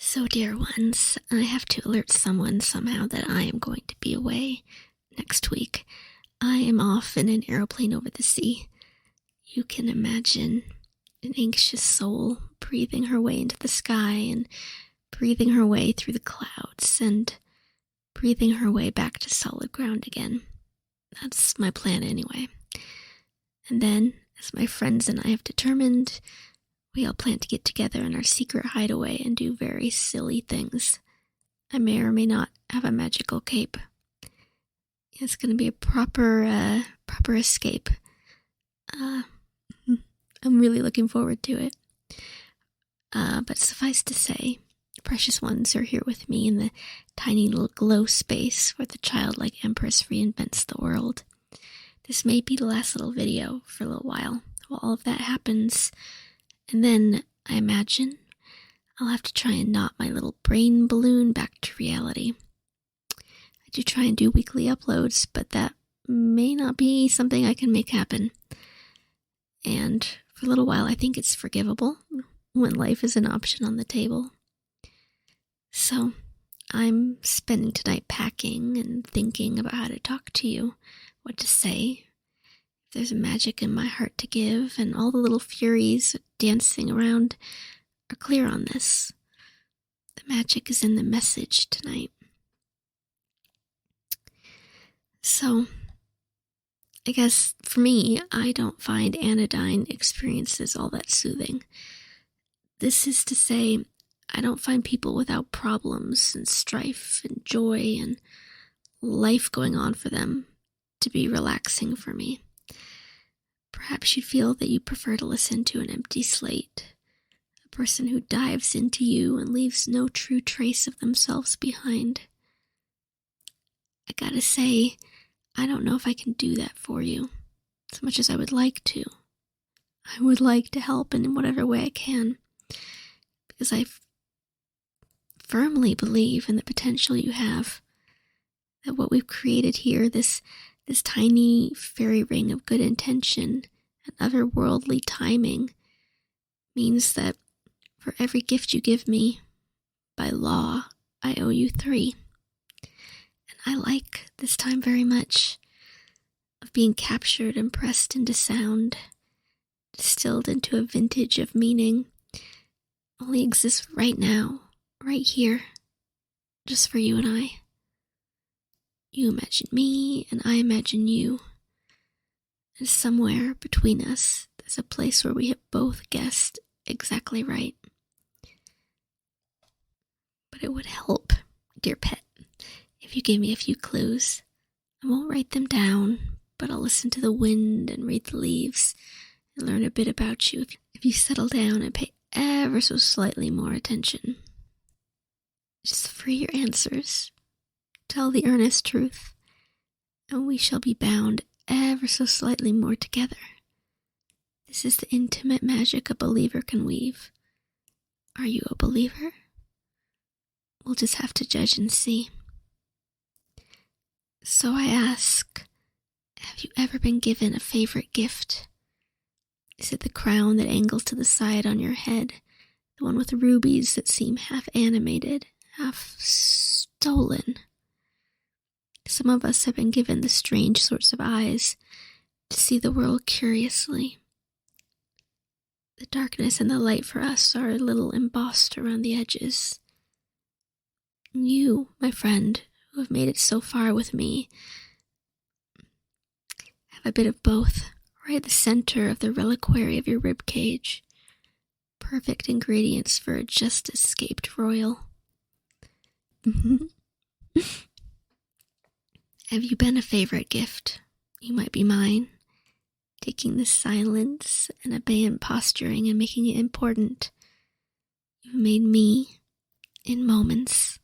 So, dear ones, I have to alert someone somehow that I am going to be away next week. I am off in an aeroplane over the sea. You can imagine an anxious soul breathing her way into the sky and breathing her way through the clouds and breathing her way back to solid ground again. That's my plan anyway. And then, as my friends and I have determined, we all plan to get together in our secret hideaway and do very silly things. I may or may not have a magical cape. It's going to be a proper escape. I'm really looking forward to it. But suffice to say, precious ones are here with me in the tiny little glow space where the childlike empress reinvents the world. This may be the last little video for a little while all of that happens. And then, I imagine, I'll have to try and knot my little brain balloon back to reality. I do try and do weekly uploads, but that may not be something I can make happen. And for a little while, I think it's forgivable when life is an option on the table. So, I'm spending tonight packing and thinking about how to talk to you, what to say. There's magic in my heart to give, and all the little furies dancing around are clear on this. The magic is in the message tonight. So, I guess for me, I don't find anodyne experiences all that soothing. This is to say, I don't find people without problems and strife and joy and life going on for them to be relaxing for me. Perhaps you feel that you prefer to listen to an empty slate, a person who dives into you and leaves no true trace of themselves behind. I gotta say, I don't know if I can do that for you, as much as I would like to. I would like to help in whatever way I can, because I firmly believe in the potential you have, that what we've created here, this tiny fairy ring of good intention and otherworldly timing, means that for every gift you give me, by law, I owe you 3. And I like this time very much, of being captured and pressed into sound, distilled into a vintage of meaning, only exists right now, right here, just for you and I. You imagine me, and I imagine you. And somewhere between us, there's a place where we have both guessed exactly right. But it would help, dear pet, if you gave me a few clues. I won't write them down, but I'll listen to the wind and read the leaves and learn a bit about you if you settle down and pay ever so slightly more attention. Just free your answers. Tell the earnest truth, and we shall be bound ever so slightly more together. This is the intimate magic a believer can weave. Are you a believer? We'll just have to judge and see. So I ask, have you ever been given a favorite gift? Is it the crown that angles to the side on your head, the one with rubies that seem half animated, half stolen? Some of us have been given the strange sorts of eyes to see the world curiously. The darkness and the light for us are a little embossed around the edges. You, my friend, who have made it so far with me, have a bit of both right at the center of the reliquary of your rib cage. Perfect ingredients for a just escaped royal. Have you been a favorite gift? You might be mine, taking the silence and abeyant posturing and making it important. You've made me, in moments,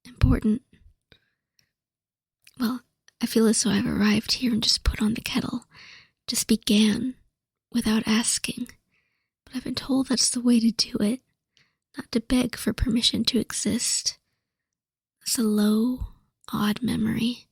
important. Well, I feel as though I've arrived here and just put on the kettle, just began, without asking. But I've been told that's the way to do it, not to beg for permission to exist. It's a low, odd memory,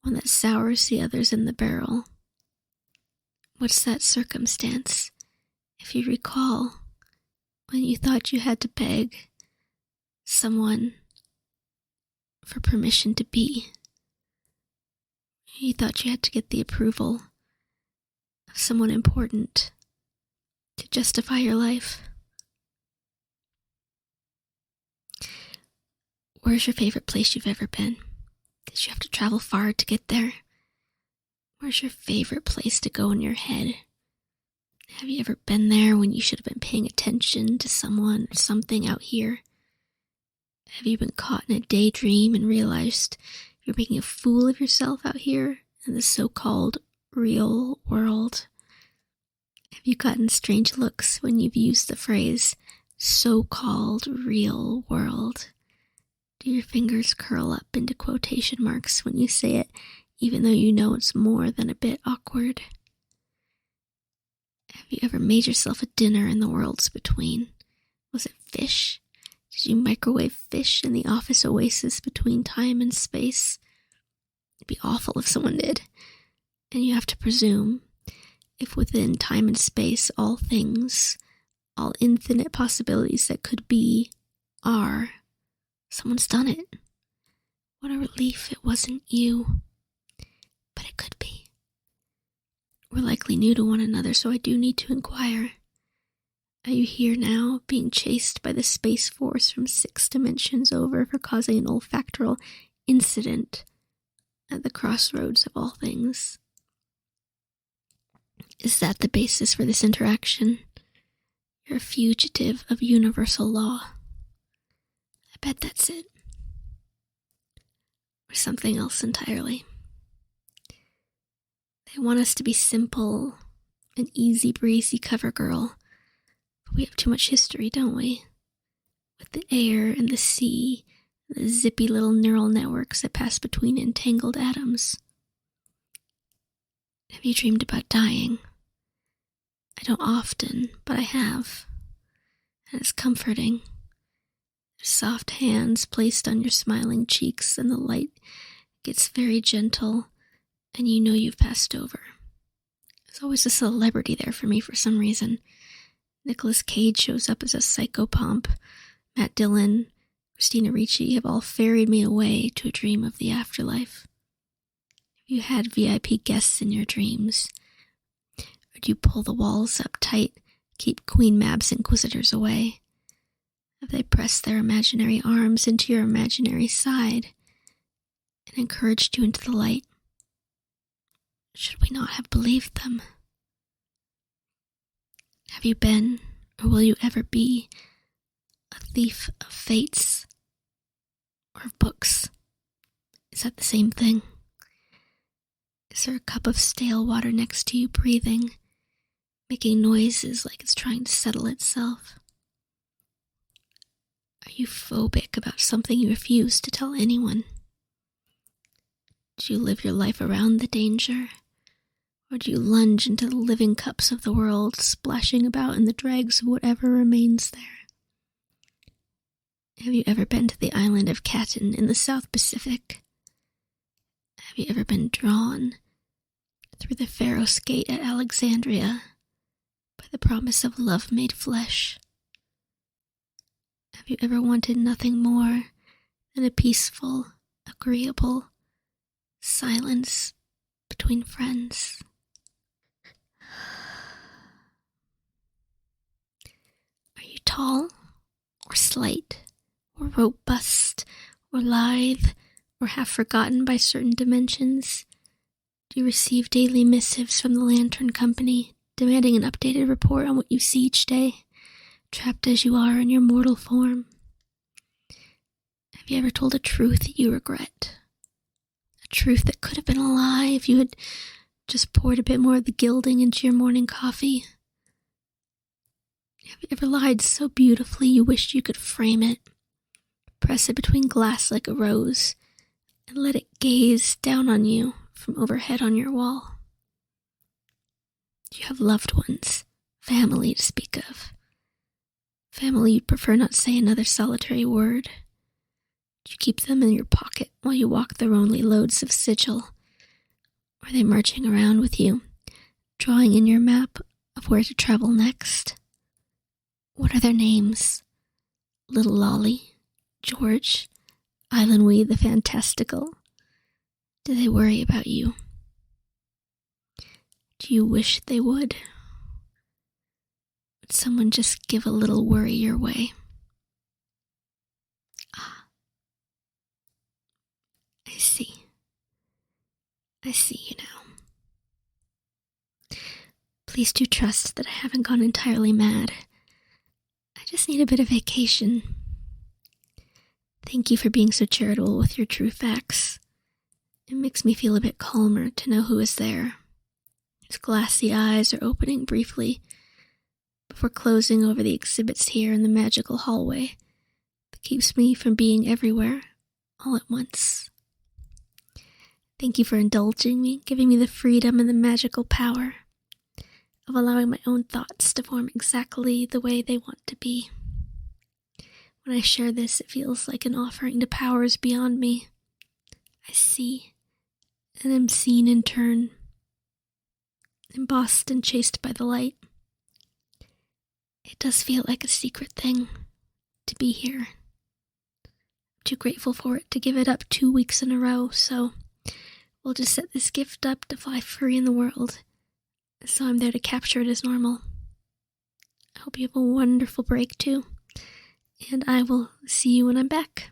one that sours the others in the barrel. What's that circumstance, if you recall, when you thought you had to beg, someone for permission to be. You thought you had to get the approval of someone important to justify your life. Where's your favorite place you've ever been? Did you have to travel far to get there? Where's your favorite place to go in your head? Have you ever been there when you should have been paying attention to someone or something out here? Have you been caught in a daydream and realized you're making a fool of yourself out here in the so-called real world? Have you gotten strange looks when you've used the phrase so-called real world? Do your fingers curl up into quotation marks when you say it, even though you know it's more than a bit awkward? Have you ever made yourself a dinner in the worlds between? Was it fish? Did you microwave fish in the office oasis between time and space? It'd be awful if someone did. And you have to presume, if within time and space all things, all infinite possibilities that could be, are, someone's done it. What a relief it wasn't you. But it could be. We're likely new to one another, so I do need to inquire. Are you here now, being chased by the space force from 6 dimensions over for causing an olfactoral incident at the crossroads of all things? Is that the basis for this interaction? You're a fugitive of universal law. I bet that's it. Or something else entirely. They want us to be simple, an easy breezy cover girl. But we have too much history, don't we? With the air and the sea, and the zippy little neural networks that pass between entangled atoms. Have you dreamed about dying? I don't often, but I have. And it's comforting. There's soft hands placed on your smiling cheeks, and the light gets very gentle, and you know you've passed over. There's always a celebrity there for me for some reason. Nicolas Cage shows up as a psychopomp. Matt Dillon, Christina Ricci have all ferried me away to a dream of the afterlife. Have you had VIP guests in your dreams? Or do you pull the walls up tight, keep Queen Mab's inquisitors away? Have they pressed their imaginary arms into your imaginary side and encouraged you into the light? Should we not have believed them? Have you been, or will you ever be, a thief of fates or of books? Is that the same thing? Is there a cup of stale water next to you breathing, making noises like it's trying to settle itself? Are you phobic about something you refuse to tell anyone? Do you live your life around the danger? Or do you lunge into the living cups of the world, splashing about in the dregs of whatever remains there? Have you ever been to the island of Catton in the South Pacific? Have you ever been drawn through the Pharos Gate at Alexandria by the promise of love made flesh? Have you ever wanted nothing more than a peaceful, agreeable silence between friends? Are you tall, or slight, or robust, or lithe, or half forgotten by certain dimensions? Do you receive daily missives from the Lantern Company, demanding an updated report on what you see each day, trapped as you are in your mortal form? Have you ever told a truth that you regret? A truth that could have been a lie if you had just poured a bit more of the gilding into your morning coffee? Have you ever lied so beautifully you wished you could frame it, press it between glass like a rose, and let it gaze down on you from overhead on your wall? Do you have loved ones, family to speak of? Family you'd prefer not say another solitary word? Do you keep them in your pocket while you walk their only loads of sigil? Or are they marching around with you, drawing in your map of where to travel next? What are their names? Little Lolly, George, Islandweed the Fantastical, do they worry about you? Do you wish they would? Would someone just give a little worry your way? Ah, I see. I see you now. Please do trust that I haven't gone entirely mad. I just need a bit of vacation. Thank you for being so charitable with your true facts. It makes me feel a bit calmer to know who is there. His glassy eyes are opening briefly before closing over the exhibits here in the magical hallway that keeps me from being everywhere all at once. Thank you for indulging me, giving me the freedom and the magical power of allowing my own thoughts to form exactly the way they want to be. When I share this, it feels like an offering to powers beyond me. I see and am seen in turn, embossed and chased by the light. It does feel like a secret thing to be here. I'm too grateful for it to give it up 2 weeks in a row, so we'll just set this gift up to fly free in the world, so I'm there to capture it as normal. I hope you have a wonderful break too, and I will see you when I'm back.